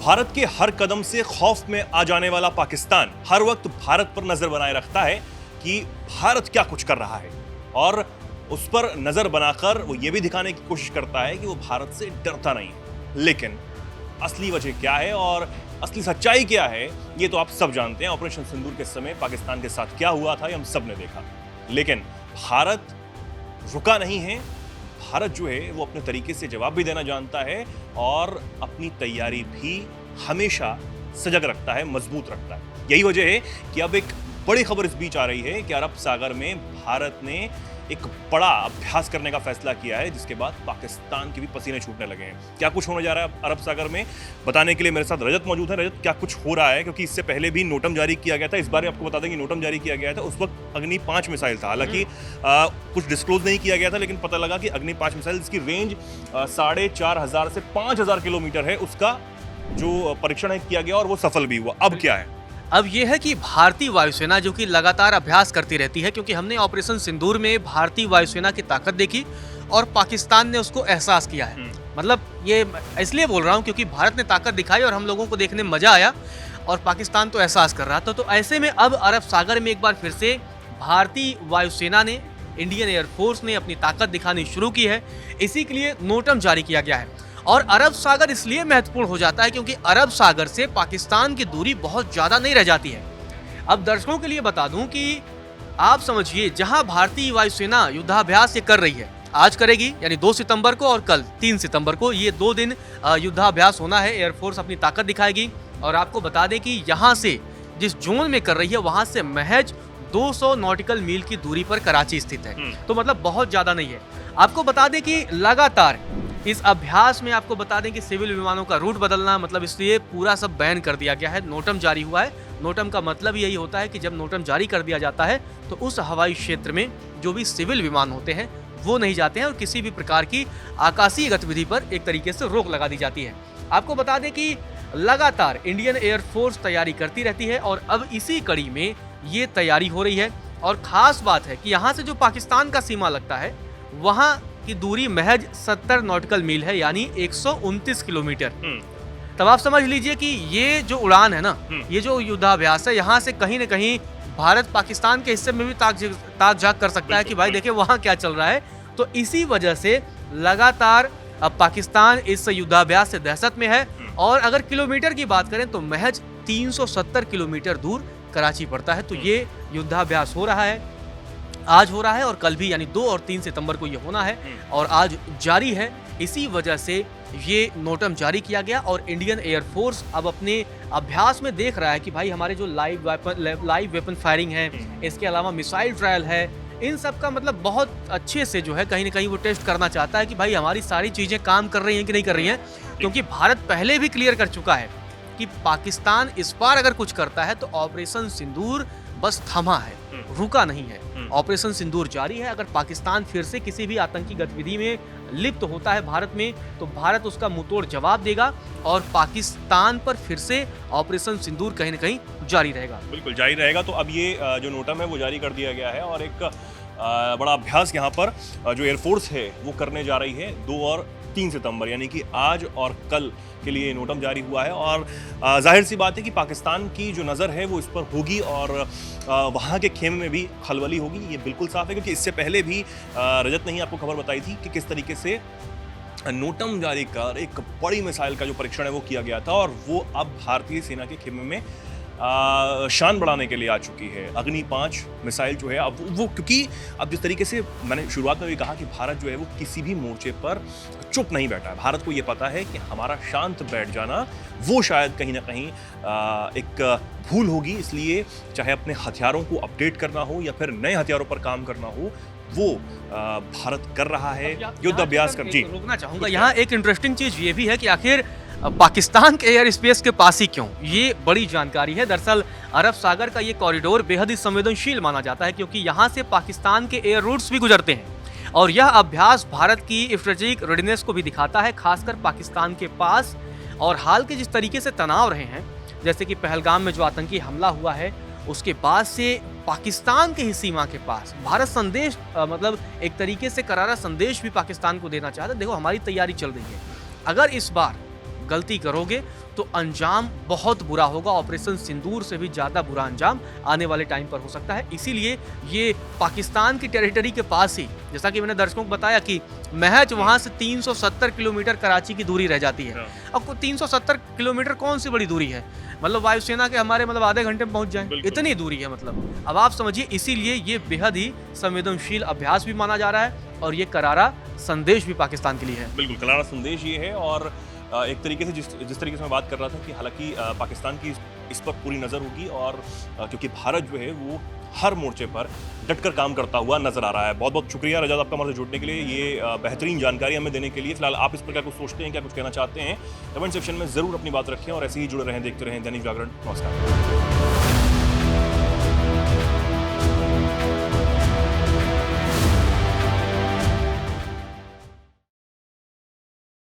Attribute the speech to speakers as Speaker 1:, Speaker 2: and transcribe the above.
Speaker 1: भारत के हर कदम से खौफ में आ जाने वाला पाकिस्तान हर वक्त भारत पर नजर बनाए रखता है कि भारत क्या कुछ कर रहा है और उस पर नजर बनाकर वो ये भी दिखाने की कोशिश करता है कि वो भारत से डरता नहीं है। लेकिन असली वजह क्या है और असली सच्चाई क्या है, ये तो आप सब जानते हैं। ऑपरेशन सिंदूर के समय पाकिस्तान के साथ क्या हुआ था, ये हम सब ने देखा। लेकिन भारत रुका नहीं है। भारत जो है वो अपने तरीके से जवाब भी देना जानता है और अपनी तैयारी भी हमेशा सजग रखता है, मजबूत रखता है। यही वजह है कि अब एक बड़ी खबर इस बीच आ रही है कि अरब सागर में भारत ने एक बड़ा अभ्यास करने का फैसला किया है, जिसके बाद पाकिस्तान के भी पसीने छूटने लगे हैं। क्या कुछ होने जा रहा है अरब सागर में, बताने के लिए मेरे साथ रजत मौजूद है। रजत, क्या कुछ हो रहा है? क्योंकि इससे पहले भी नोटम जारी किया गया था। इस बार आपको बता दें कि नोटम जारी किया गया था, उस वक्त अग्नि 5 मिसाइल था। हालांकि कुछ डिस्क्लोज नहीं किया गया था, लेकिन पता लगा कि अग्नि 5 मिसाइल, जिसकी रेंज 4,500 से 5,000 किलोमीटर है, उसका जो परीक्षण किया गया और वो सफल भी हुआ। अब क्या है?
Speaker 2: अब यह है कि भारतीय वायुसेना जो कि लगातार अभ्यास करती रहती है, क्योंकि हमने ऑपरेशन सिंदूर में भारतीय वायुसेना की ताकत देखी और पाकिस्तान ने उसको एहसास किया है। मतलब ये इसलिए बोल रहा हूँ क्योंकि भारत ने ताकत दिखाई और हम लोगों को देखने में मजा आया और पाकिस्तान तो एहसास कर रहा था। तो ऐसे में अब अरब सागर में एक बार फिर से भारतीय वायुसेना ने, इंडियन एयरफोर्स ने अपनी ताकत दिखानी शुरू की है। इसी के लिए नोटम जारी किया गया है। और अरब सागर इसलिए महत्वपूर्ण हो जाता है क्योंकि अरब सागर से पाकिस्तान की दूरी बहुत ज़्यादा नहीं रह जाती है। अब दर्शकों के लिए बता दूं कि आप समझिए, जहां भारतीय वायुसेना युद्धाभ्यास ये कर रही है, आज करेगी यानी 2 सितंबर को और कल 3 सितंबर को, ये 2 दिन युद्धाभ्यास होना है। एयरफोर्स अपनी ताकत दिखाएगी और आपको बता दें कि यहाँ से जिस जोन में कर रही है वहाँ से महज 200 नॉटिकल मील की दूरी पर कराची स्थित है। तो मतलब बहुत ज़्यादा नहीं है। आपको बता दें कि लगातार इस अभ्यास में आपको बता दें कि सिविल विमानों का रूट बदलना, मतलब इसलिए पूरा सब बैन कर दिया गया है। नोटम जारी हुआ है। नोटम का मतलब यही होता है कि जब नोटम जारी कर दिया जाता है तो उस हवाई क्षेत्र में जो भी सिविल विमान होते हैं वो नहीं जाते हैं और किसी भी प्रकार की आकाशीय गतिविधि पर एक तरीके से रोक लगा दी जाती है। आपको बता दें कि लगातार इंडियन एयरफोर्स तैयारी करती रहती है और अब इसी कड़ी में ये तैयारी हो रही है। और खास बात है कि यहाँ से जो पाकिस्तान का सीमा लगता है वहाँ की दूरी महज 70 नॉटिकल मील है, यानी 129 किलोमीटर। तब आप समझ लीजिए कि ये जो उड़ान है ना, ये जो युद्धाभ्यास है, यहाँ से कहीं न कहीं भारत पाकिस्तान के हिस्से में भी ताक झाक कर सकता है कि भाई देखिए वहाँ क्या चल रहा है। तो इसी वजह से लगातार अब पाकिस्तान इस युद्धाभ्यास से दहशत में है। और अगर किलोमीटर की बात करें तो महज 370 किलोमीटर दूर कराची पड़ता है। तो ये युद्धाभ्यास हो रहा है, आज हो रहा है और कल भी, यानी 2 और 3 सितंबर को ये होना है और आज जारी है। इसी वजह से ये नोटम जारी किया गया और इंडियन एयरफोर्स अब अपने अभ्यास में देख रहा है कि भाई हमारे जो लाइव वेपन फायरिंग है, इसके अलावा मिसाइल ट्रायल है, इन सब का मतलब बहुत अच्छे से जो है कहीं ना कहीं वो टेस्ट करना चाहता है कि भाई हमारी सारी चीज़ें काम कर रही हैं कि नहीं कर रही हैं। क्योंकि भारत पहले भी क्लियर कर चुका है कि पाकिस्तान इस बार अगर कुछ करता है तो ऑपरेशन सिंदूर बस थमा है, रुका नहीं है। ऑपरेशन सिंदूर जारी है। अगर पाकिस्तान फिर से किसी भी आतंकी गतिविधि में लिप्त होता है भारत में, तो भारत उसका मुंहतोड़ जवाब देगा और पाकिस्तान पर फिर से ऑपरेशन सिंदूर कहीं न कहीं जारी रहेगा।
Speaker 1: बिल्कुल जारी रहेगा। तो अब ये जो नोटम है वो जारी कर दिया गया है और एक बड़ा अभ्यास यहाँ पर जो एयरफोर्स है वो करने जा रही है 2 और 3 सितंबर, यानी कि आज और कल के लिए नोटम जारी हुआ है। और जाहिर सी बात है कि पाकिस्तान की जो नज़र है वो इस पर होगी और वहाँ के खेमे में भी खलबली होगी। ये बिल्कुल साफ है, क्योंकि इससे पहले भी रजत ने ही आपको खबर बताई थी कि किस तरीके से नोटम जारी कर एक बड़ी मिसाइल का जो परीक्षण है वो किया गया था और वो अब भारतीय सेना के खेमे में शान बढ़ाने के लिए आ चुकी है। अग्नि 5 मिसाइल जो है अब वो, क्योंकि अब जिस तरीके से मैंने शुरुआत में भी कहा कि भारत जो है वो किसी भी मोर्चे पर चुप नहीं बैठा है। भारत को ये पता है कि हमारा शांत बैठ जाना वो शायद कहीं ना कहीं एक भूल होगी। इसलिए चाहे अपने हथियारों को अपडेट करना हो या फिर नए हथियारों पर काम करना हो, वो भारत कर रहा है युद्ध अभ्यास कर। जी,
Speaker 2: रोकना चाहूँगा यहाँ, एक इंटरेस्टिंग चीज़ ये भी है कि आखिर पाकिस्तान के एयर स्पेस के पास ही क्यों, ये बड़ी जानकारी है। दरअसल अरब सागर का ये कॉरिडोर बेहद ही संवेदनशील माना जाता है क्योंकि यहाँ से पाकिस्तान के एयर रूट्स भी गुजरते हैं और यह अभ्यास भारत की स्ट्रेटेजिक रेडीनेस को भी दिखाता है, खासकर पाकिस्तान के पास। और हाल के जिस तरीके से तनाव रहे हैं, जैसे कि पहलगाम में जो आतंकी हमला हुआ है, उसके बाद से पाकिस्तान के ही सीमा के पास भारत संदेश मतलब एक तरीके से करारा संदेश भी पाकिस्तान को देना चाहता है, देखो हमारी तैयारी चल रही है, अगर इस बार गलती करोगे तो अंजाम बहुत बुरा होगा। ऑपरेशन सिंदूर से भी ज़्यादा बुरा अंजाम आने वाले टाइम पर हो सकता है। इसीलिए ये पाकिस्तान की टेरिटरी के पास ही, जैसा कि मैंने दर्शकों को बताया कि महज वहाँ से 370 किलोमीटर कराची की दूरी रह जाती है। अब 370 किलोमीटर कौन सी बड़ी दूरी है, मतलब वायुसेना के हमारे मतलब आधे घंटे में पहुंच जाए, इतनी दूरी है। मतलब अब आप समझिए, इसीलिए ये बेहद ही संवेदनशील अभ्यास भी माना जा रहा है और ये करारा संदेश भी पाकिस्तान के लिए है।
Speaker 1: बिल्कुल करारा संदेश ये है। और एक तरीके से जिस तरीके से मैं बात कर रहा था कि हालांकि पाकिस्तान की इस पर पूरी नज़र होगी, और क्योंकि भारत जो है वो हर मोर्चे पर डटकर काम करता हुआ नजर आ रहा है। बहुत बहुत शुक्रिया रजाद आपका हमारे जुड़ने के लिए, ये बेहतरीन जानकारी हमें देने के लिए। फिलहाल आप इस पर क्या कुछ सोचते हैं, क्या कुछ कहना चाहते हैं, कमेंट सेक्शन में ज़रूर अपनी बात रखें और ऐसे ही जुड़े रहें, देखते रहें दैनिक जागरण। नमस्कार।